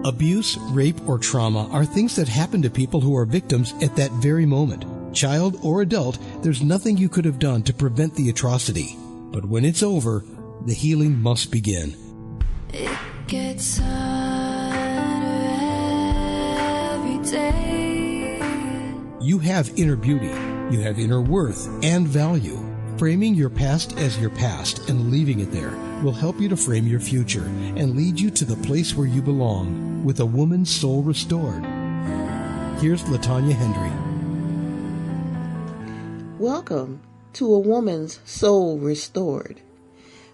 Abuse, rape, or trauma are things that happen to people who are victims at that very moment. Child or adult, there's nothing you could have done to prevent the atrocity. But when it's over, the healing must begin. It gets harder every day. You have inner beauty. You have inner worth and value. Framing your past as your past and leaving it there will help you to frame your future and lead you to the place where you belong, with a woman's soul restored. Here's LaTanya Hendry. Welcome to A Woman's Soul Restored.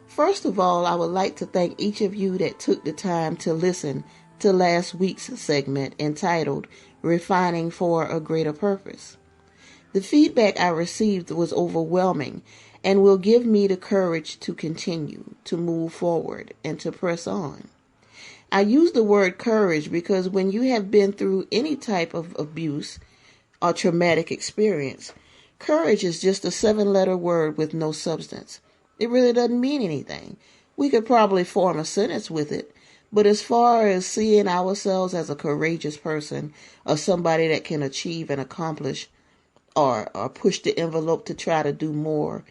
First of all, I would like to thank each of you that took the time to listen to last week's segment entitled Refining for a Greater Purpose. The feedback I received was overwhelming and will give me the courage to continue, to move forward, and to press on. I use the word courage because when you have been through any type of abuse or traumatic experience, courage is just a 7-letter word with no substance. It really doesn't mean anything. We could probably form a sentence with it, but as far as seeing ourselves as a courageous person or somebody that can achieve and accomplish or push the envelope to try to do more,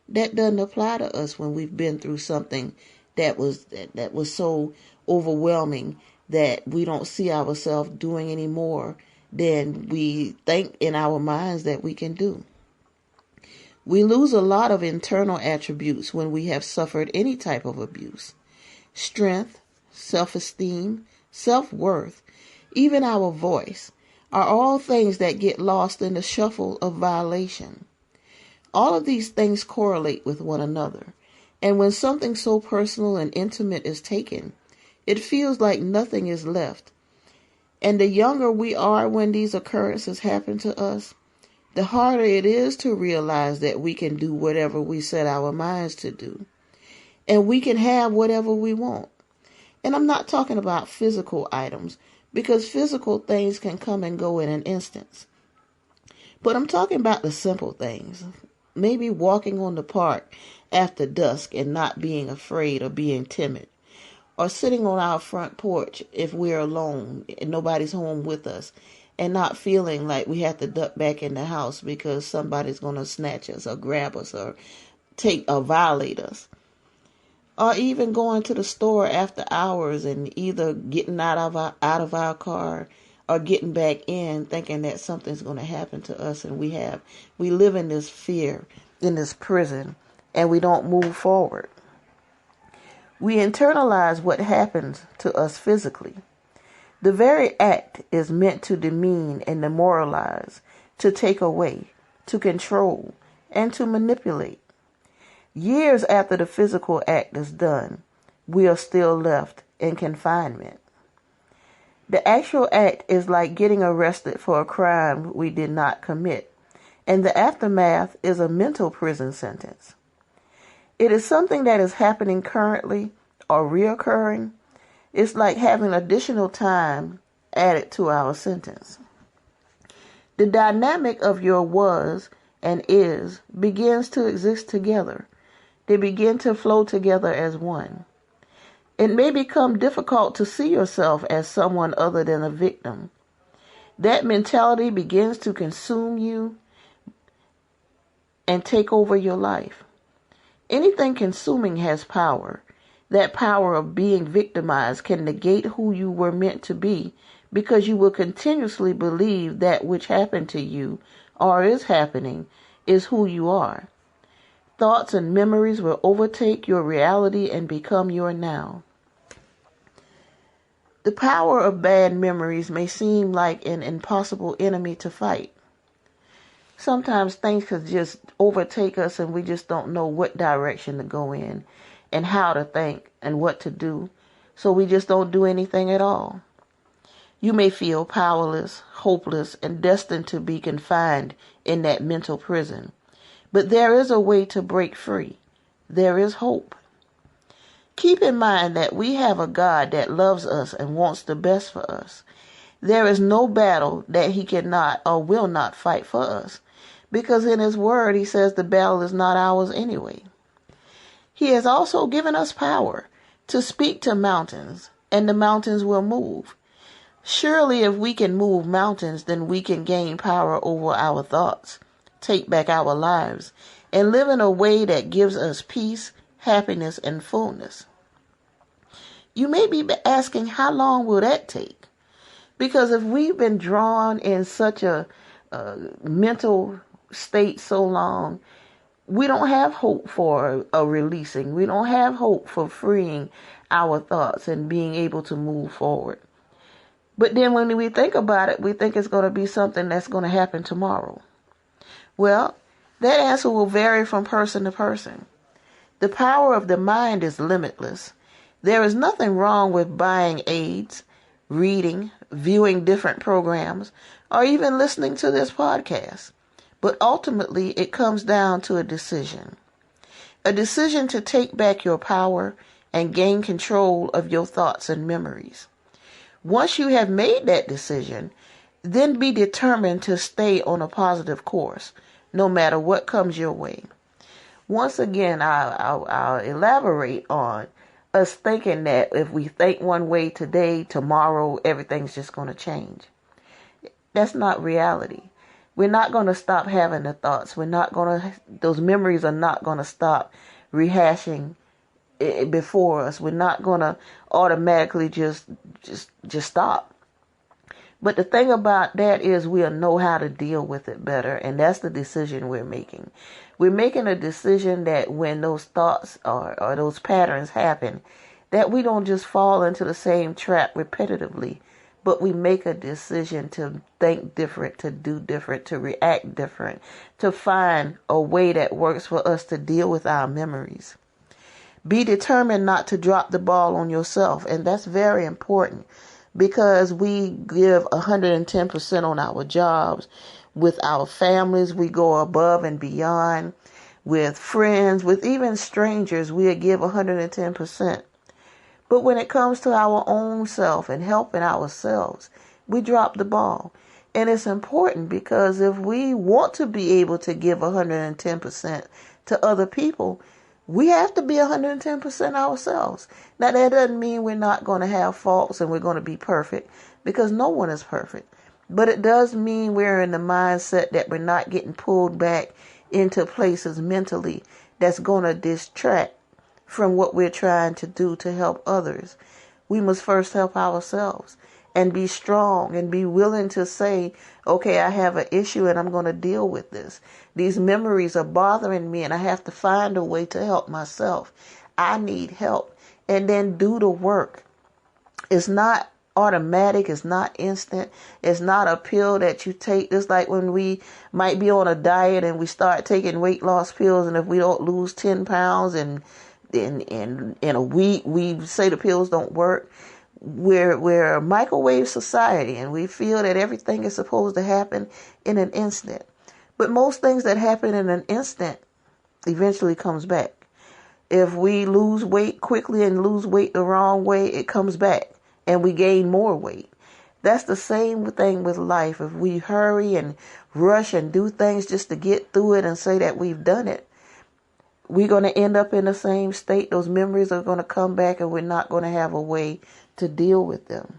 that doesn't apply to us when we've been through something that was so overwhelming that we don't see ourselves doing any more than we think in our minds that we can do. We lose a lot of internal attributes when we have suffered any type of abuse. Strength, self-esteem, self-worth, even our voice are all things that get lost in the shuffle of violation. All of these things correlate with one another, and when something so personal and intimate is taken, it feels like nothing is left. And the younger we are when these occurrences happen to us, the harder it is to realize that we can do whatever we set our minds to do, and we can have whatever we want. And I'm not talking about physical items, because physical things can come and go in an instant. But I'm talking about the simple things. Maybe walking on the park after dusk and not being afraid or being timid. Or sitting on our front porch if we're alone and nobody's home with us, and not feeling like we have to duck back in the house because somebody's going to snatch us or grab us or violate us. Or even going to the store after hours and either getting out of our car or getting back in thinking that something's going to happen to us, and we live in this fear, in this prison, and we don't move forward. We internalize what happens to us physically. The very act is meant to demean and demoralize, to take away, to control, and to manipulate. Years after the physical act is done, we are still left in confinement. The actual act is like getting arrested for a crime we did not commit, and the aftermath is a mental prison sentence. It is something that is happening currently or reoccurring. It's like having additional time added to our sentence. The dynamic of your was and is begins to exist together. They begin to flow together as one. It may become difficult to see yourself as someone other than a victim. That mentality begins to consume you and take over your life. Anything consuming has power. That power of being victimized can negate who you were meant to be, because you will continuously believe that which happened to you or is happening is who you are. Thoughts and memories will overtake your reality and become your now. The power of bad memories may seem like an impossible enemy to fight. Sometimes things could just overtake us and we just don't know what direction to go in and how to think and what to do, so we just don't do anything at all. You may feel powerless, hopeless, and destined to be confined in that mental prison. But there is a way to break free. There is hope. Keep in mind that we have a God that loves us and wants the best for us. There is no battle that he cannot or will not fight for us, because in his word he says the battle is not ours anyway. He has also given us power to speak to mountains, and the mountains will move. Surely if we can move mountains, then we can gain power over our thoughts, take back our lives, and live in a way that gives us peace, happiness, and fullness. You may be asking, how long will that take? Because if we've been drawn in such a mental state so long, we don't have hope for a releasing. We don't have hope for freeing our thoughts and being able to move forward. But then when we think about it, we think it's going to be something that's going to happen tomorrow. Well, that answer will vary from person to person. The power of the mind is limitless. There is nothing wrong with buying aids, reading, viewing different programs, or even listening to this podcast. But ultimately, it comes down to a decision. A decision to take back your power and gain control of your thoughts and memories. Once you have made that decision, then be determined to stay on a positive course, no matter what comes your way. Once again, I'll elaborate on us thinking that if we think one way today, tomorrow, everything's just going to change. That's not reality. We're not going to stop having the thoughts. Those memories are not going to stop rehashing before us. We're not going to automatically just stop. But the thing about that is we'll know how to deal with it better, and that's the decision we're making. We're making a decision that when those thoughts or those patterns happen, that we don't just fall into the same trap repetitively, but we make a decision to think different, to do different, to react different, to find a way that works for us to deal with our memories. Be determined not to drop the ball on yourself, and that's very important because we give 110% on our jobs. With our families, we go above and beyond. With friends, with even strangers, we give 110%. But when it comes to our own self and helping ourselves, we drop the ball. And it's important because if we want to be able to give 110% to other people, we have to be 110% ourselves. Now, that doesn't mean we're not going to have faults and we're going to be perfect, because no one is perfect. But it does mean we're in the mindset that we're not getting pulled back into places mentally that's going to distract from what we're trying to do to help others. We must first help ourselves and be strong and be willing to say, okay, I have an issue and I'm going to deal with this. These memories are bothering me and I have to find a way to help myself. I need help. And then do the work. It's not automatic. It's not instant. It's not a pill that you take. Just like when we might be on a diet and we start taking weight loss pills, and if we don't lose 10 pounds and in a week, we say the pills don't work. We're a microwave society, and we feel that everything is supposed to happen in an instant. But most things that happen in an instant eventually comes back. If we lose weight quickly and lose weight the wrong way, it comes back and we gain more weight. That's the same thing with life. If we hurry and rush and do things just to get through it and say that we've done it, we're going to end up in the same state. Those memories are going to come back and we're not going to have a way to deal with them.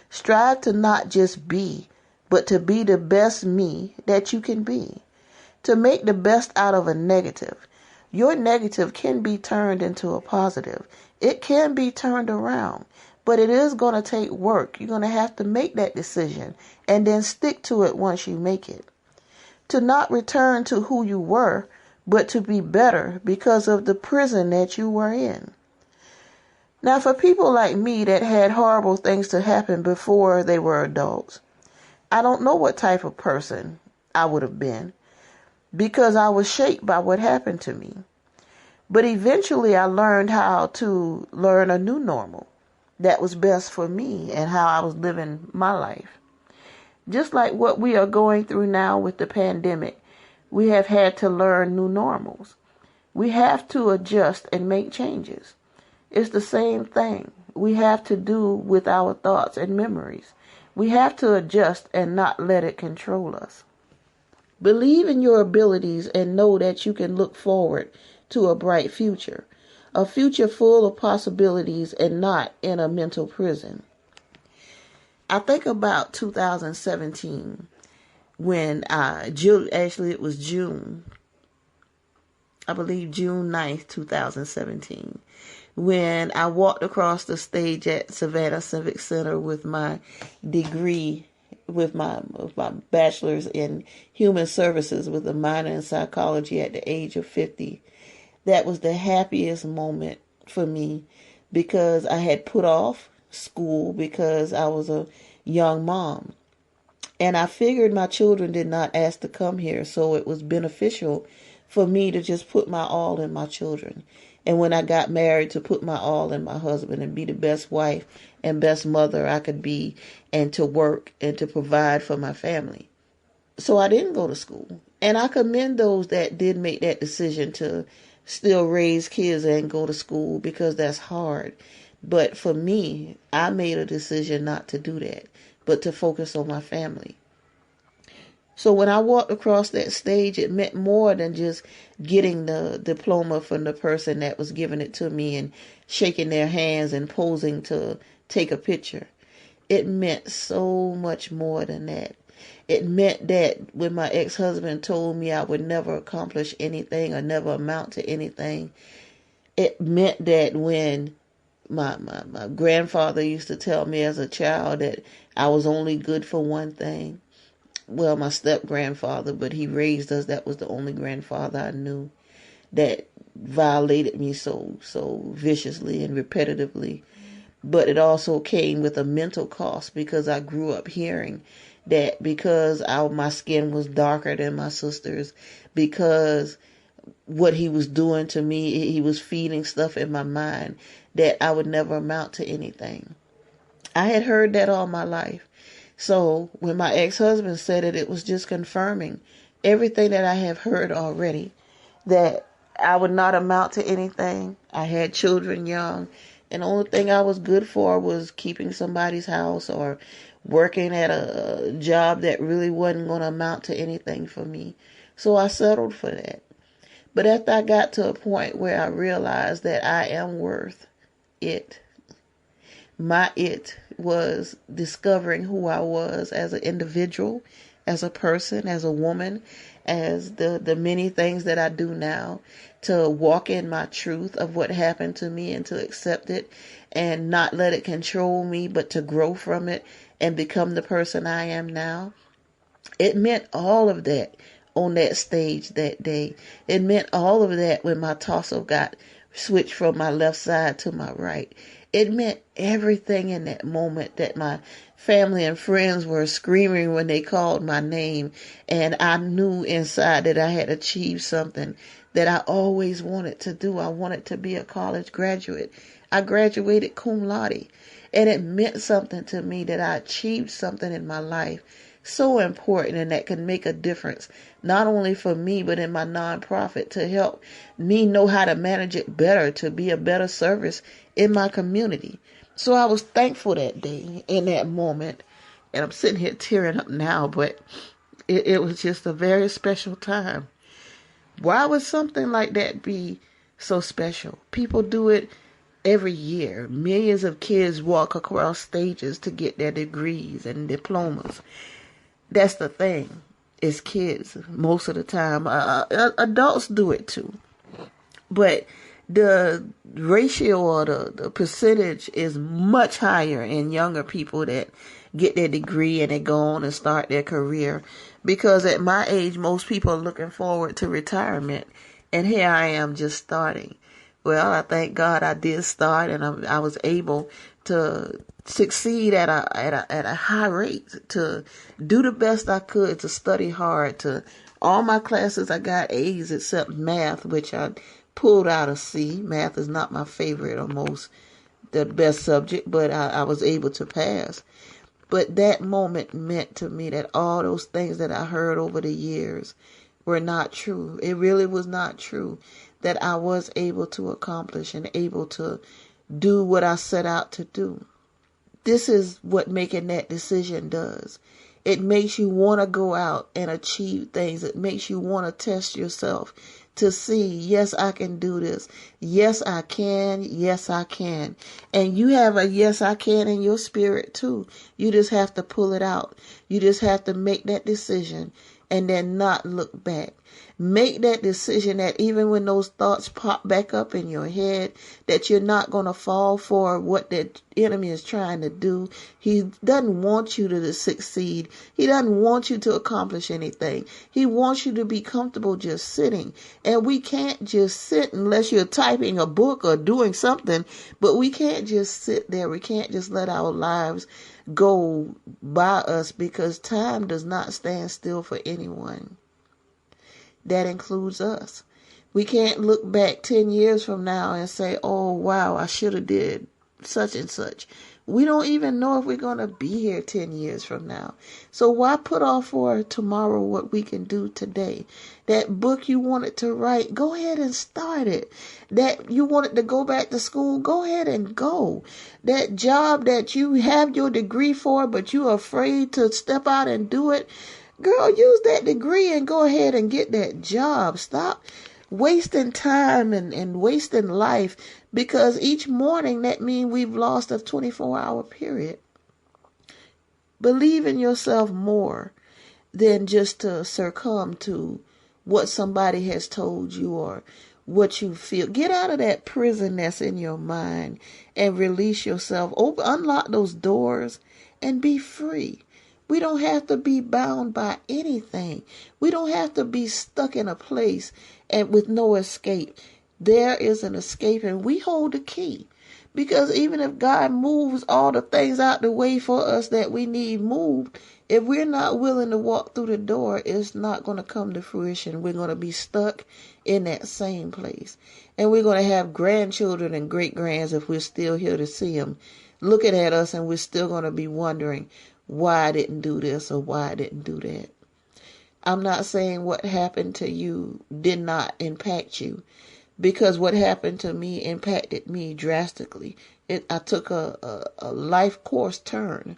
Strive to not just be, but to be the best me that you can be. To make the best out of a negative. Your negative can be turned into a positive. It can be turned around. But it is going to take work. You're going to have to make that decision and then stick to it once you make it. To not return to who you were, but to be better because of the prison that you were in. Now, for people like me that had horrible things to happen before they were adults, I don't know what type of person I would have been because I was shaped by what happened to me. But eventually I learned how to learn a new normal that was best for me and how I was living my life. Just like what we are going through now with the pandemic, we have had to learn new normals. We have to adjust and make changes. It's the same thing we have to do with our thoughts and memories. We have to adjust and not let it control us. Believe in your abilities and know that you can look forward to a bright future. A future full of possibilities and not in a mental prison. I think about 2017 when actually it was June, I believe June 9th, 2017, when I walked across the stage at Savannah Civic Center with my degree, with my bachelor's in human services with a minor in psychology at the age of 50. That was the happiest moment for me because I had put off school because I was a young mom. And I figured my children did not ask to come here, so it was beneficial for me to just put my all in my children. And when I got married, to put my all in my husband and be the best wife and best mother I could be, and to work and to provide for my family. So I didn't go to school. And I commend those that did make that decision to still raise kids and go to school, because that's hard. But for me, I made a decision not to do that, but to focus on my family. So when I walked across that stage, it meant more than just getting the diploma from the person that was giving it to me and shaking their hands and posing to take a picture. It meant so much more than that. It meant that when my ex-husband told me I would never accomplish anything or never amount to anything, it meant that when my grandfather used to tell me as a child that I was only good for one thing. Well, my step-grandfather, but he raised us. That was the only grandfather I knew that violated me so viciously and repetitively. But it also came with a mental cost, because I grew up hearing that because my skin was darker than my sister's, because what he was doing to me, he was feeding stuff in my mind that I would never amount to anything. I had heard that all my life. So when my ex-husband said it, it was just confirming everything that I have heard already, that I would not amount to anything. I had children young, and the only thing I was good for was keeping somebody's house or working at a job that really wasn't going to amount to anything for me. So I settled for that. But after I got to a point where I realized that I am worth it, my it was discovering who I was as an individual, as a person, as a woman, as the many things that I do now, to walk in my truth of what happened to me and to accept it and not let it control me, but to grow from it and become the person I am now. It meant all of that on that stage that day. It meant all of that when my torso got switched from my left side to my right. It meant everything in that moment, that my family and friends were screaming when they called my name, and I knew inside that I had achieved something that I always wanted to do. I wanted to be a college graduate. I graduated cum laude, and it meant something to me that I achieved something in my life so important, and that can make a difference, not only for me, but in my nonprofit, to help me know how to manage it better, to be a better service in my community. So I was thankful that day, in that moment, and I'm sitting here tearing up now, but it was just a very special time. Why would something like that be so special? People do it every year. Millions of kids walk across stages to get their degrees and diplomas. That's the thing. It's kids most of the time. Adults do it too. But the ratio or the percentage is much higher in younger people that get their degree and they go on and start their career. Because at my age, most people are looking forward to retirement. And here I am just starting. Well, I thank God I did start, and I was able to succeed at a high rate, to do the best I could, to study hard. To all my classes, I got A's except math, which I pulled out a C. Math is not my favorite or the best subject, but I was able to pass. But that moment meant to me that all those things that I heard over the years were not true. It really was not true, that I was able to accomplish and able to do what I set out to do. This is what making that decision does. It makes you want to go out and achieve things. It makes you want to test yourself to see, yes, I can do this. Yes, I can. Yes, I can. And you have a yes, I can in your spirit too. You just have to pull it out. You just have to make that decision and then not look back. Make that decision that even when those thoughts pop back up in your head, that you're not going to fall for what the enemy is trying to do. He doesn't want you to succeed. He doesn't want you to accomplish anything. He wants you to be comfortable just sitting. And we can't just sit unless you're typing a book or doing something, but we can't just sit there. We can't just let our lives go by us, because time does not stand still for anyone. That includes us. We can't look back 10 years from now and say, oh, wow, I should have did such and such. We don't even know if we're going to be here 10 years from now. So why put off for tomorrow what we can do today? That book you wanted to write, go ahead and start it. That you wanted to go back to school, go ahead and go. That job that you have your degree for, but you're afraid to step out and do it, girl, use that degree and go ahead and get that job. Stop wasting time and wasting life, because each morning that means we've lost a 24-hour period. Believe in yourself more than just to succumb to what somebody has told you or what you feel. Get out of that prison that's in your mind and release yourself. Unlock those doors and be free. We don't have to be bound by anything. We don't have to be stuck in a place and with no escape. There is an escape, and we hold the key. Because even if God moves all the things out the way for us that we need moved, if we're not willing to walk through the door, it's not going to come to fruition. We're going to be stuck in that same place. And we're going to have grandchildren and great-grands, if we're still here to see them, looking at us, and we're still going to be wondering why I didn't do this or why I didn't do that. I'm not saying what happened to you did not impact you, because what happened to me impacted me drastically. I took a life course turn.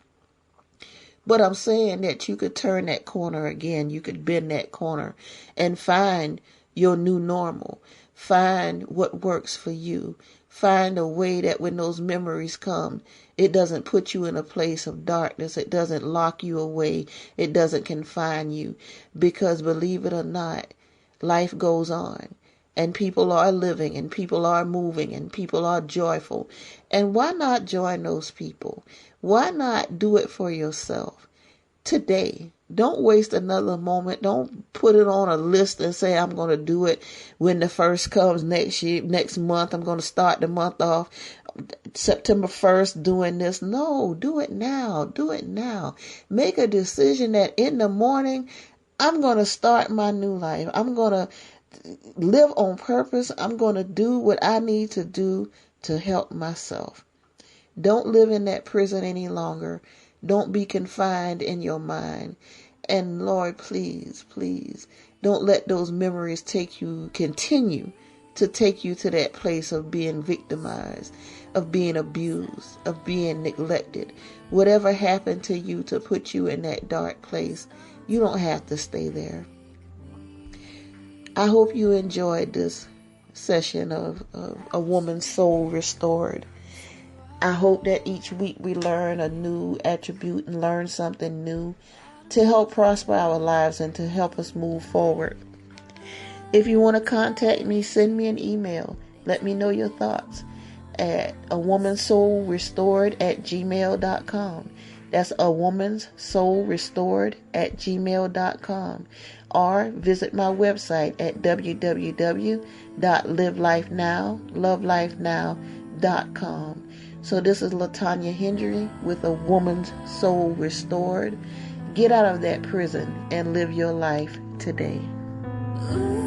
But I'm saying that you could turn that corner again. You could bend that corner and find your new normal. Find what works for you. Find a way that when those memories come, it doesn't put you in a place of darkness. It doesn't lock you away. It doesn't confine you. Because believe it or not, life goes on. And people are living, and people are moving, and people are joyful. And why not join those people? Why not do it for yourself today? Don't waste another moment. Don't put it on a list and say, I'm going to do it when the first comes next month. I'm going to start the month off September 1st doing this. No, do it now. Do it now. Make a decision that in the morning, I'm going to start my new life. I'm going to live on purpose. I'm going to do what I need to do to help myself. Don't live in that prison any longer. Don't be confined in your mind. And Lord, please, please, don't let those memories continue to take you to that place of being victimized, of being abused, of being neglected. Whatever happened to you to put you in that dark place, you don't have to stay there. I hope you enjoyed this session of A Woman's Soul Restored. I hope that each week we learn a new attribute and learn something new to help prosper our lives and to help us move forward. If you want to contact me, send me an email. Let me know your thoughts at awomanssoulrestored@gmail.com. That's awomanssoulrestored@gmail.com. Or visit my website at www.lovelifenow.com. So this is LaTanya Hendry with A Woman's Soul Restored. Get out of that prison and live your life today. Ooh.